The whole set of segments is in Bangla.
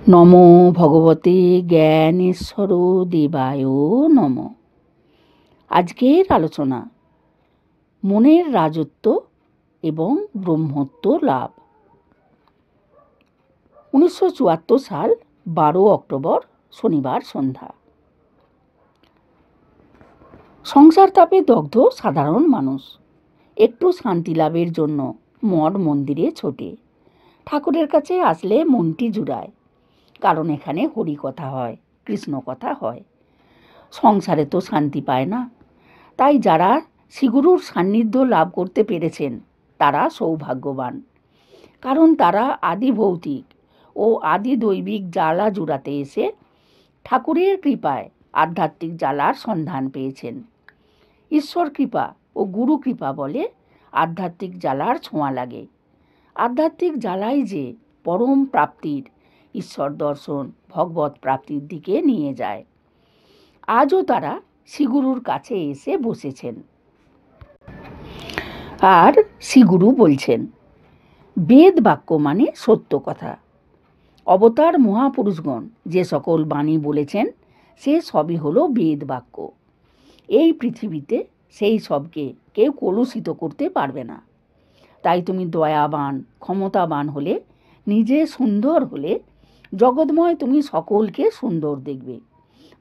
নমো ভগবতে জ্ঞানেশ্বর দেবায় নমঃ। আজকের আলোচনা মনের রাজত্ব এবং ব্রহ্মত্ব লাভ। 1974 সাল 12 অক্টোবর শনিবার সন্ধ্যা। সংসার তাপে দগ্ধ সাধারণ মানুষ একটু শান্তি লাভের জন্য মঠ মন্দিরে ছোটে। ঠাকুরের কাছে আসলে মনটি জুড়ায়, কারণ এখানে হরি কথা হয়, কৃষ্ণ কথা হয়। সংসারে তো শান্তি পায় না, তাই যারা শ্রীগুরুর সান্নিধ্য লাভ করতে পেরেছেন তারা সৌভাগ্যবান, কারণ তারা আদি ভৌতিক ও আদি দৈবিক জ্বালা জুড়াতে এসে ঠাকুরের কৃপায় আধ্যাত্মিক জ্বালার সন্ধান পেয়েছেন। ঈশ্বর কৃপা ও গুরু কৃপা বলে আধ্যাত্মিক জ্বালার ছোঁয়া লাগে। আধ্যাত্মিক জ্বালাই যে পরম প্রাপ্তির, ঈশ্বর দর্শন, ভগবত প্রাপ্তির দিকে নিয়ে যায়। আজও তারা শ্রীগুরুর কাছে এসে বসেছেন। আর শ্রীগুরু বলছেন, বেদ বাক্য মানে সত্য কথা। অবতার মহাপুরুষগণ যে সকল বাণী বলেছেন সে সবই হলো বেদ বাক্য। এই পৃথিবীতে সেই সবকে কেউ কলুষিত করতে পারবে না। তাই তুমি দয়াবান, ক্ষমতাবান হলে, নিজে সুন্দর হলে জগৎময় তুমি সকলকে সুন্দর দেখবে।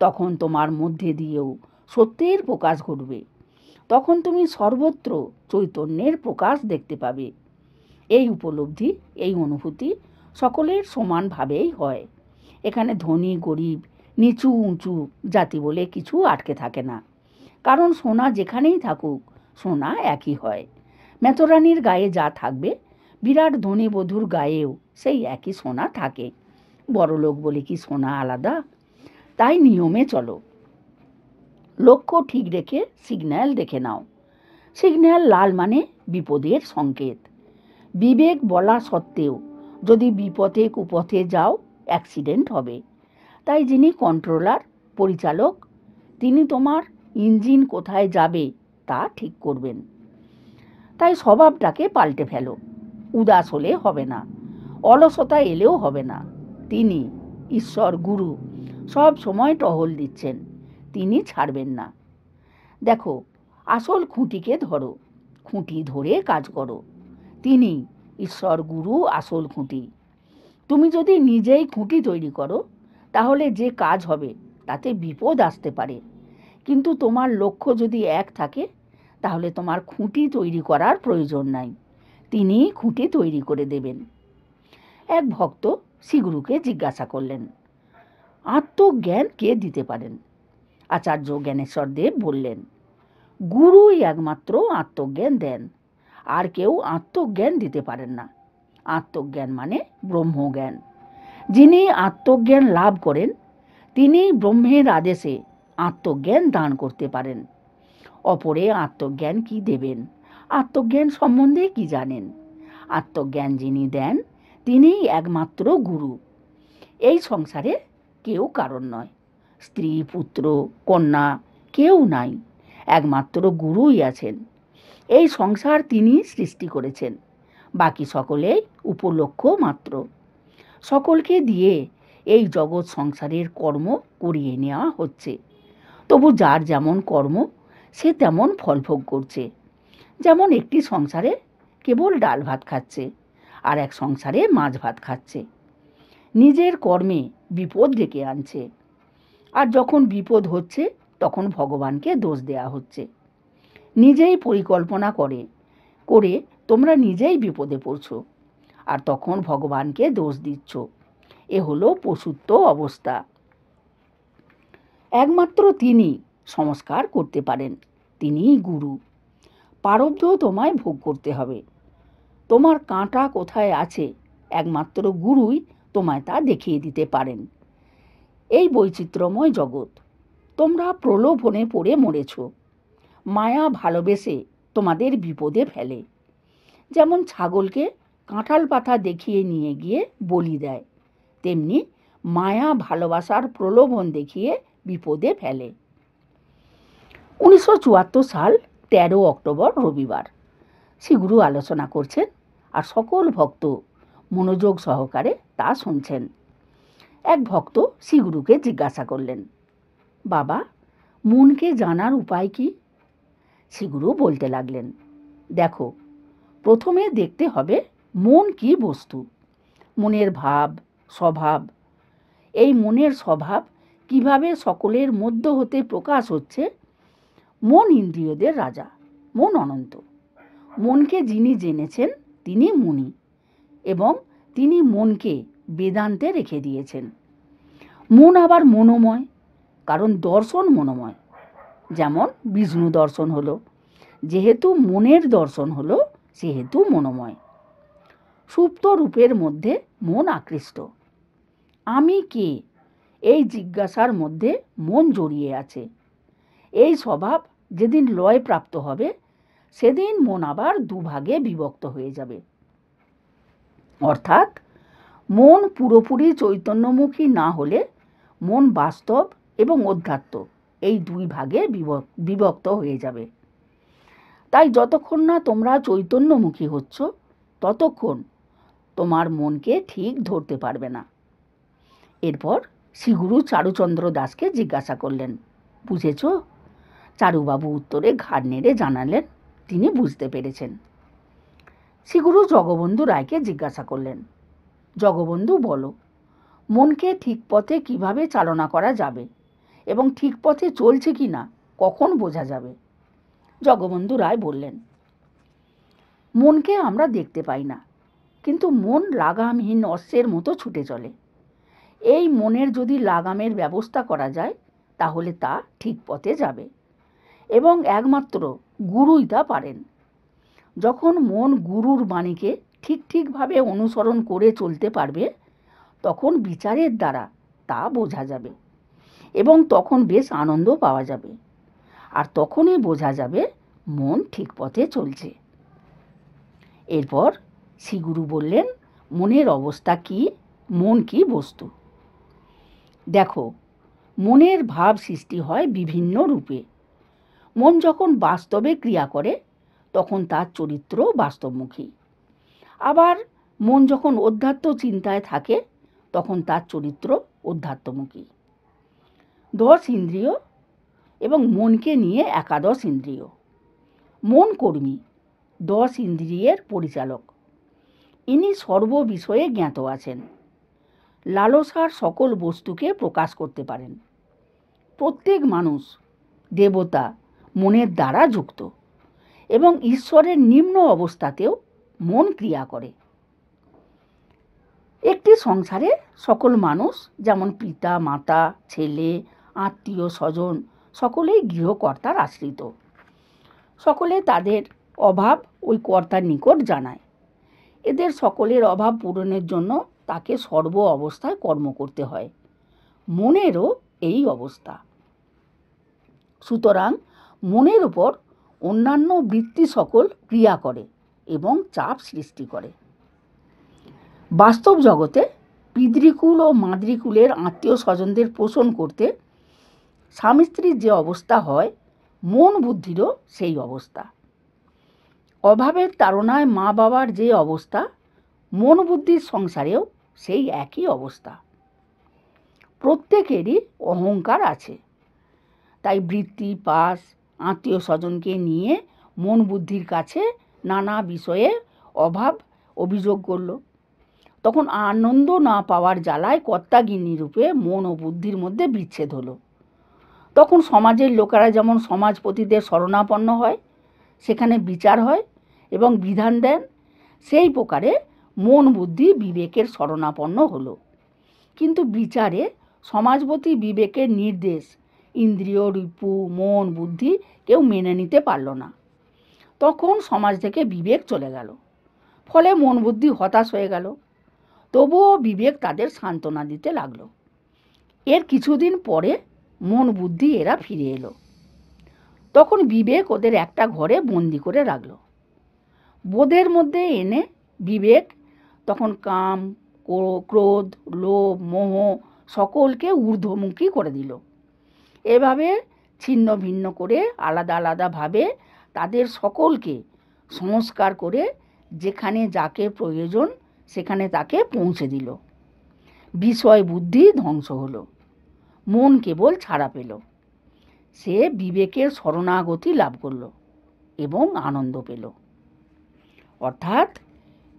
তখন তোমার মধ্যে দিয়েও সত্যের প্রকাশ ঘটবে। তখন তুমি সর্বত্র চৈতন্যের প্রকাশ দেখতে পাবে। এই উপলব্ধি, এই অনুভূতি সকলের সমানভাবেই হয়। এখানে ধনী গরিব, নিচু উঁচু জাতি বলে কিছু আটকে থাকে না, কারণ সোনা যেখানেই থাকুক সোনা একই হয়। মেথরানির গায়ে যা থাকবে বিরাট ধনী বধূর গায়েও সেই একই সোনা থাকে। বড়লোক বলে কি সোনা আলাদা? তাই নিয়মে চলো। লক্ষ্য ঠিক রেখে সিগন্যাল দেখে নাও। সিগন্যাল লাল মানে বিপদের সংকেত। বিবেক বলা সত্ত্বেও যদি বিপথে কুপথে যাও অ্যাক্সিডেন্ট হবে। তাই যিনি কন্ট্রোলার, পরিচালক, তিনি তোমার ইঞ্জিন কোথায় যাবে তা ঠিক করবেন। তাই স্বভাবটাকে পাল্টে ফেলো। উদাস হলে হবে না, অলসতা এলেও হবে না। তিনি ঈশ্বর গুরু সব সময় টহল দিচ্ছেন, তিনি ছাড়বেন না। দেখো, আসল খুঁটিকে ধরো, খুঁটি ধরে কাজ করো। তিনি ঈশ্বর গুরু আসল খুঁটি। তুমি যদি নিজেই খুঁটি তৈরি করো তাহলে যে কাজ হবে তাতে বিপদ আসতে পারে, কিন্তু তোমার লক্ষ্য যদি এক থাকে তাহলে তোমার খুঁটি তৈরি করার প্রয়োজন নাই, তিনি খুঁটি তৈরি করে দেবেন। এক ভক্ত শ্রীগুরুকে জিজ্ঞাসা করলেন, আত্মজ্ঞান কে দিতে পারেন? আচার্য জ্ঞানেশ্বর দেব বললেন, গুরুই একমাত্র আত্মজ্ঞান দেন, আর কেউ আত্মজ্ঞান দিতে পারেন না। আত্মজ্ঞান মানে ব্রহ্মজ্ঞান। যিনি আত্মজ্ঞান লাভ করেন তিনি ব্রহ্মের আদেশে আত্মজ্ঞান দান করতে পারেন। অপরে আত্মজ্ঞান কি দেবেন? আত্মজ্ঞান সম্বন্ধে কি জানেন? আত্মজ্ঞান যিনি দেন তিনিই একমাত্র গুরু। এই সংসারে কেউ কারণ নয়, স্ত্রী পুত্র কন্যা কেউ নাই, একমাত্র গুরুই আছেন। এই সংসার তিনি সৃষ্টি করেছেন, বাকি সকলেই উপলক্ষ মাত্র। সকলকে দিয়ে এই জগৎ সংসারের কর্ম করিয়ে নেওয়া হচ্ছে। তবু যার যেমন কর্ম সে তেমন ফলভোগ করছে। যেমন একটি সংসারে কেবল ডাল ভাত খাচ্ছে, আর এক সংসারে মাছ ভাত খাচ্ছে। নিজের কর্মে বিপদ ডেকে আনছে, আর যখন বিপদ হচ্ছে তখন ভগবানকে দোষ দেয়া হচ্ছে। নিজেই পরিকল্পনা করে তোমরা নিজেই বিপদে পড়ছো, আর তখন ভগবানকে দোষ দিচ্ছ। এ হলো পশুত্ব অবস্থা। একমাত্র তিনি সংস্কার করতে পারেন, তিনিই গুরু। প্রারব্ধ তোমায় ভোগ করতে হবে। তোমার কাঁটা কোথায় আছে একমাত্র গুরুই তোমায় তা দেখিয়ে দিতে পারেন। এই বৈচিত্র্যময় জগৎ, তোমরা প্রলোভনে পড়ে মরেছ। মায়া ভালোবেসে তোমাদের বিপদে ফেলে। যেমন ছাগলকে কাঁঠাল পাতা দেখিয়ে নিয়ে গিয়ে বলি দেয়, তেমনি মায়া ভালোবাসার প্রলোভন দেখিয়ে বিপদে ফেলে। 1974 সাল 13 অক্টোবর রবিবার শ্রীগুরু আলোচনা করছেন, আর সকল ভক্ত মনোযোগ সহকারে তা শুনছেন। এক ভক্ত শ্রীগুরুকে জিজ্ঞাসা করলেন, বাবা, মনকে জানার উপায় কি? শ্রীগুরু বলতে লাগলেন, দেখো, প্রথমে দেখতে হবে মন কি বস্তু, মনের ভাব, স্বভাব। এই মনের স্বভাব কিভাবে সকলের মধ্য হতে প্রকাশ হচ্ছে। মন ইন্দ্রিয়দের রাজা, মন অনন্ত। মনকে যিনি জেনেছেন তিনি মুনি, এবং তিনি মনকে বেদান্তে রেখে দিয়েছেন। মন আবার মনোময়, কারণ দর্শন মনোময়। যেমন বিষ্ণু দর্শন হলো, যেহেতু মনের দর্শন হলো সেহেতু মনোময়। সুপ্ত রূপের মধ্যে মন আকৃষ্ট। আমি কে, এই জিজ্ঞাসার মধ্যে মন জড়িয়ে আছে। এই স্বভাব যেদিন লয় প্রাপ্ত হবে সেদিন মন আবার দুভাগে বিভক্ত হয়ে যাবে। অর্থাৎ মন পুরোপুরি চৈতন্যমুখী না হলে মন বাস্তব এবং অধ্যাত্ম এই দুই ভাগে বিভক্ত হয়ে যাবে। তাই যতক্ষণ না তোমরা চৈতন্যমুখী হচ্ছ ততক্ষণ তোমার মনকে ঠিক ধরতে পারবে না। এরপর শ্রীগুরু চারুচন্দ্র দাসকে জিজ্ঞাসা করলেন, বুঝেছ? চারুবাবু উত্তরে ঘাড় নেড়ে জানালেন তিনি বুঝতে পেরেছেন। শ্রীগুরু জগবন্ধু রায়কে জিজ্ঞাসা করলেন, জগবন্ধু বলো, মনকে ঠিক পথে কিভাবে চালনা করা যাবে এবং ঠিক পথে চলছে কি না কখন বোঝা যাবে? জগবন্ধু রায় বললেন, মনকে আমরা দেখতে পাই না, কিন্তু মন লাগামহীন অশ্বের মতো ছুটে চলে। এই মনের যদি লাগামের ব্যবস্থা করা যায় তাহলে তা ঠিক পথে যাবে, এবং একমাত্র গুরুই তা পারেন। যখন মন গুরুর বাণীকে ঠিকভাবে অনুসরণ করে চলতে পারবে তখন বিচারের দ্বারা তা বোঝা যাবে, এবং তখন বেশ আনন্দ পাওয়া যাবে। আর তখনই বোঝা যাবে মন ঠিক পথে চলছে। এরপর শ্রীগুরু বললেন, মনের অবস্থা কি, মন কি বস্তু? দেখো, মনের ভাব সৃষ্টি হয় বিভিন্ন রূপে। মন যখন বাস্তবে ক্রিয়া করে তখন তার চরিত্র বাস্তবমুখী। আবার মন যখন অধ্যাত্ম চিন্তায় থাকে তখন তার চরিত্র অধ্যাত্মমুখী। 10 ইন্দ্রিয় এবং মনকে নিয়ে 11 ইন্দ্রিয়। মন কর্মী, 10 ইন্দ্রিয়ের পরিচালক। ইনি সর্ব বিষয়ে জ্ঞাত আছেন। লালসার সকল বস্তুকে প্রকাশ করতে পারেন। প্রত্যেক মানুষ, দেবতা মনের দ্বারা যুক্ত, এবং ঈশ্বরের নিম্ন অবস্থাতেও মন ক্রিয়া করে। একটি সংসারে সকল মানুষ, যেমন পিতা, মাতা, ছেলে, আত্মীয় স্বজন, সকলেই গৃহকর্তার আশ্রিত। সকলে তাদের অভাব ওই কর্তার নিকট জানায়। এদের সকলের অভাব পূরণের জন্য তাকে সর্ব অবস্থায় কর্ম করতে হয়। মনেরও এই অবস্থা। সুতরাং মনের উপর অন্যান্য বৃত্তি সকল ক্রিয়া করে এবং চাপ সৃষ্টি করে। বাস্তব জগতে পিতৃকুল ও মাতৃকুলের আত্মীয় স্বজনদের পোষণ করতে স্বামী স্ত্রীর যে অবস্থা হয়, মন বুদ্ধিরও সেই অবস্থা। অভাবের তাড়নায় মা বাবার যে অবস্থা, মন বুদ্ধির সংসারেও সেই একই অবস্থা। প্রত্যেকেরই অহংকার আছে, তাই বৃত্তি, পাস, আত্মীয় স্বজনকে নিয়ে মন বুদ্ধির কাছে নানা বিষয়ে অভাব অভিযোগ করল। তখন আনন্দ না পাওয়ার জ্বালায় কর্তাগিন্নি রূপে মন ও বুদ্ধির মধ্যে বিচ্ছেদ হলো। তখন সমাজের লোকেরা যেমন সমাজপতিদের শরণাপন্ন হয়, সেখানে বিচার হয় এবং বিধান দেন, সেই প্রকারে মন বুদ্ধি বিবেকের শরণাপন্ন হলো। কিন্তু বিচারে সমাজপতি বিবেকের নির্দেশ ইন্দ্রিয়, রিপু, মন, বুদ্ধি কেউ মেনে নিতে পারল না। তখন সমাজ থেকে বিবেক চলে গেল। ফলে মন বুদ্ধি হতাশ হয়ে গেল। তবুও বিবেক তাদের সান্ত্বনা দিতে লাগলো। এর কিছুদিন পরে মন বুদ্ধি এরা ফিরে এলো। তখন বিবেক ওদের একটা ঘরে বন্দি করে রাখল। বোধের মধ্যে এনে বিবেক তখন কাম, ক্রোধ, লোভ, মোহ সকলকে ঊর্ধ্বমুখী করে দিল। এভাবে ছিন্ন ভিন্ন করে আলাদা আলাদাভাবে তাদের সকলকে সংস্কার করে যেখানে যাকে প্রয়োজন সেখানে তাকে পৌঁছে দিল। বিষয় বুদ্ধি ধ্বংস হলো, মন কেবল ছাড়া পেল। সে বিবেকের শরণাগতি লাভ করল এবং আনন্দ পেল। অর্থাৎ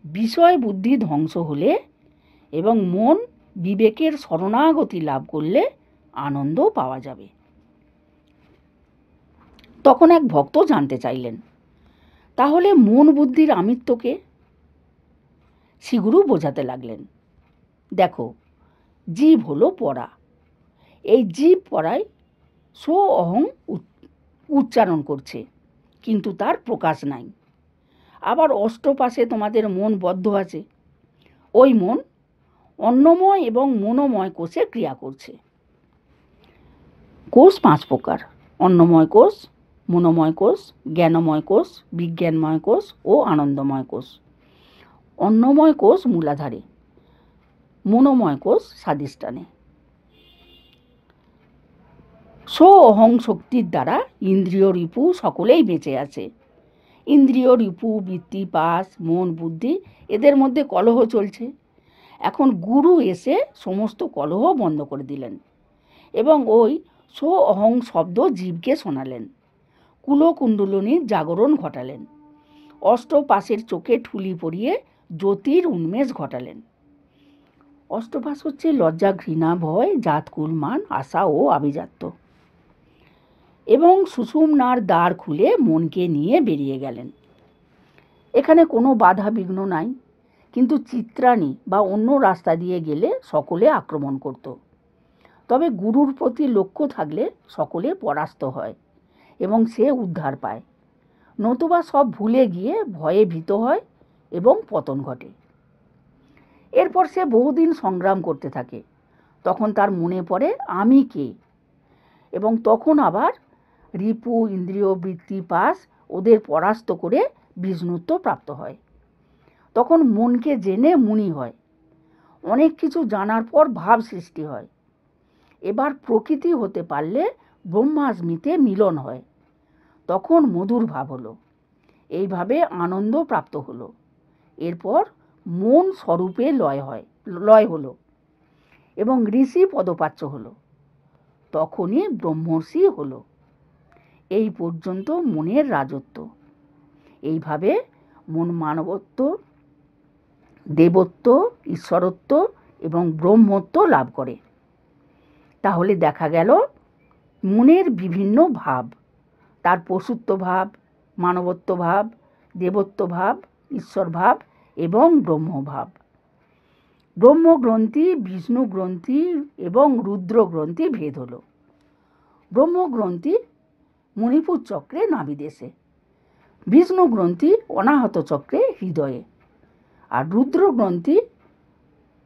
বিষয় বুদ্ধি ধ্বংস হলে এবং মন বিবেকের শরণাগতি লাভ করলে আনন্দ পাওয়া যাবে। তখন এক ভক্ত জানতে চাইলেন, তাহলে মন বুদ্ধির আমিত্বকে? শ্রীগুরু বোঝাতে লাগলেন, দেখো, জীব হলো পরা। এই জীব পরায় স্ব অহং উচ্চারণ করছে, কিন্তু তার প্রকাশ নাই। আবার অষ্টপাশে তোমাদের মন বদ্ধ আছে। ওই মন অন্নময় এবং মনোময় কোষে ক্রিয়া করছে। কোষ 5 প্রকার: অন্নময় কোষ, মনোময় কোষ, জ্ঞানময় কোষ, বিজ্ঞানময় কোষ ও আনন্দময় কোষ। অন্নময় কোষ মূলাধারে, মনোময় কোষ স্বাধিষ্ঠানে। স্ব অহং শক্তির দ্বারা ইন্দ্রিয় রিপু সকলেই বেঁচে আছে। ইন্দ্রিয় রিপু, বৃত্তি, পাশ, মন, বুদ্ধি, এদের মধ্যে কলহ চলছে। এখন গুরু এসে সমস্ত কলহ বন্ধ করে দিলেন এবং ওই স্ব অহং শব্দ জীবকে শোনালেন। কুলকুণ্ডলিনীর জাগরণ ঘটালেন। অষ্টপাশের চোখে ঠুলি পরিয়ে জ্যোতির উন্মেষ ঘটালেন। অষ্টপাশ হচ্ছে লজ্জা, ঘৃণা, ভয়, জাত, কুল, মান, আশা ও আভিজাত্য। এবং সুষুম্নার দ্বার খুলে মনকে নিয়ে বেরিয়ে গেলেন। এখানে কোনো বাধা বিঘ্ন নাই, কিন্তু চিত্রাণী বা অন্য রাস্তা দিয়ে গেলে সকলে আক্রমণ করত। তবে গুরুর প্রতি লক্ষ্য থাকলে সকলে পরাস্ত হয় এবং সে উদ্ধার পায়। নতুবা সব ভুলে গিয়ে ভয়ে ভীত হয় এবং পতন ঘটে। এরপর সে বহুদিন সংগ্রাম করতে থাকে। তখন তার মনে পড়ে আমি কে, এবং তখন আবার রিপু, ইন্দ্রিয়, বৃত্তি, পাশ ওদের পরাস্ত করে বিষ্ণুত্ব প্রাপ্ত হয়। তখন মনকে জেনে মুনি হয়। অনেক কিছু জানার পর ভাব সৃষ্টি হয়। এবার প্রকৃতি হতে পারলে ব্রহ্মাস্মিতে মিলন হয়। তখন মধুর ভাব হলো। এইভাবে আনন্দ প্রাপ্ত হলো। এরপর মন স্বরূপে লয় হলো এবং ঋষি পদপাচ্য হলো। তখনই ব্রহ্মর্ষি হলো। এই পর্যন্ত মনের রাজত্ব। এইভাবে মন মানবত্ব, দেবত্ব, ঈশ্বরত্ব এবং ব্রহ্মত্ব লাভ করে। তাহলে দেখা গেল মনের বিভিন্ন ভাব, তার পশুত্ব ভাব, মানবত্ব ভাব, দেবত্ব ভাব, ঈশ্বর ভাব এবং ব্রহ্মভাব। ব্রহ্মগ্রন্থি, বিষ্ণু গ্রন্থি এবং রুদ্র গ্রন্থি ভেদ হল। ব্রহ্মগ্রন্থি মণিপুর চক্রে নাভিদেশে, বিষ্ণু গ্রন্থি অনাহত চক্রে হৃদয়ে, আর রুদ্র গ্রন্থি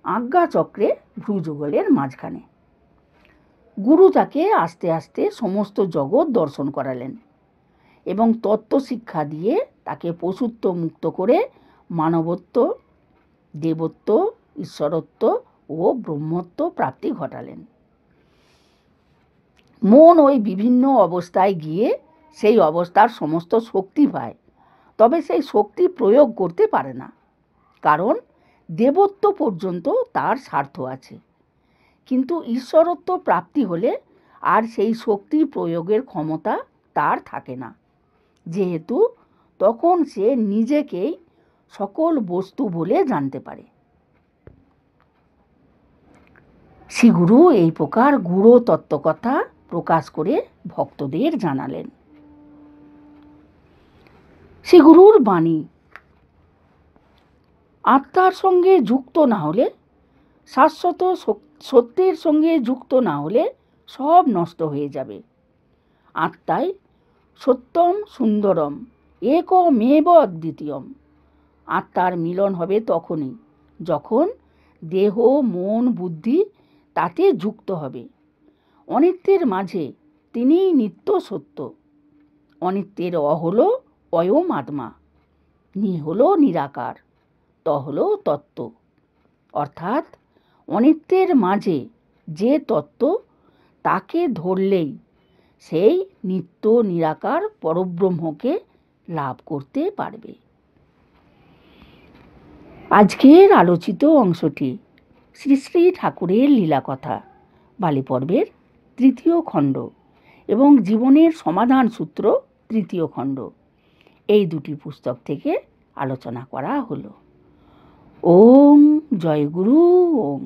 আজ্ঞা চক্রে ভ্রুযুগলের মাঝখানে। গুরু তাকে আস্তে আস্তে সমস্ত জগৎ দর্শন করালেন এবং তত্ত্ব শিক্ষা দিয়ে তাকে পশুত্ব মুক্ত করে মানবত্ব, দেবত্ব, ঈশ্বরত্ব ও ব্রহ্মত্ব প্রাপ্তি ঘটালেন। মন ওই বিভিন্ন অবস্থায় গিয়ে সেই অবস্থার সমস্ত শক্তি পায়, তবে সেই শক্তি প্রয়োগ করতে পারে না, কারণ দেবত্ব পর্যন্ত তার স্বার্থ আছে। কিন্তু ঈশ্বরত্ব প্রাপ্তি হলে আর সেই শক্তি প্রয়োগের ক্ষমতা তার থাকে না, যেহেতু তখন সে নিজেকেই সকল বস্তু বলে জানতে পারে। শ্রীগুরু এই প্রকার গূঢ় তত্ত্বকথা প্রকাশ করে ভক্তদের জানালেন। শ্রীগুরুর বাণী, আত্মার সঙ্গে যুক্ত না হলে, শাশ্বত সত্যের সঙ্গে যুক্ত না হলে সব নষ্ট হয়ে যাবে। আত্মাই সত্যম সুন্দরম একমেব অদ্বিতীয়ম। আত্মার মিলন হবে তখনই যখন দেহ, মন, বুদ্ধি তাতে যুক্ত হবে। অনিত্যের মাঝে তিনিই নিত্য সত্য। অনিত্যের অ হল অয়ম আত্মা, নি হল নিরাকার, ত হল তত্ত্ব। অর্থাৎ অনিত্যের মাঝে যে তত্ত্ব, তাকে ধরলেই সেই নিত্য নিরাকার পরব্রহ্মকে লাভ করতে পারবে। আজকের আলোচিত অংশটি শ্রী শ্রী ঠাকুরের লীলাকথা বালি পর্বের 3য় খণ্ড এবং জীবনের সমাধান সূত্র 3য় খণ্ড, এই দুটি পুস্তক থেকে আলোচনা করা হলো। ওম জয় গুরু ওম।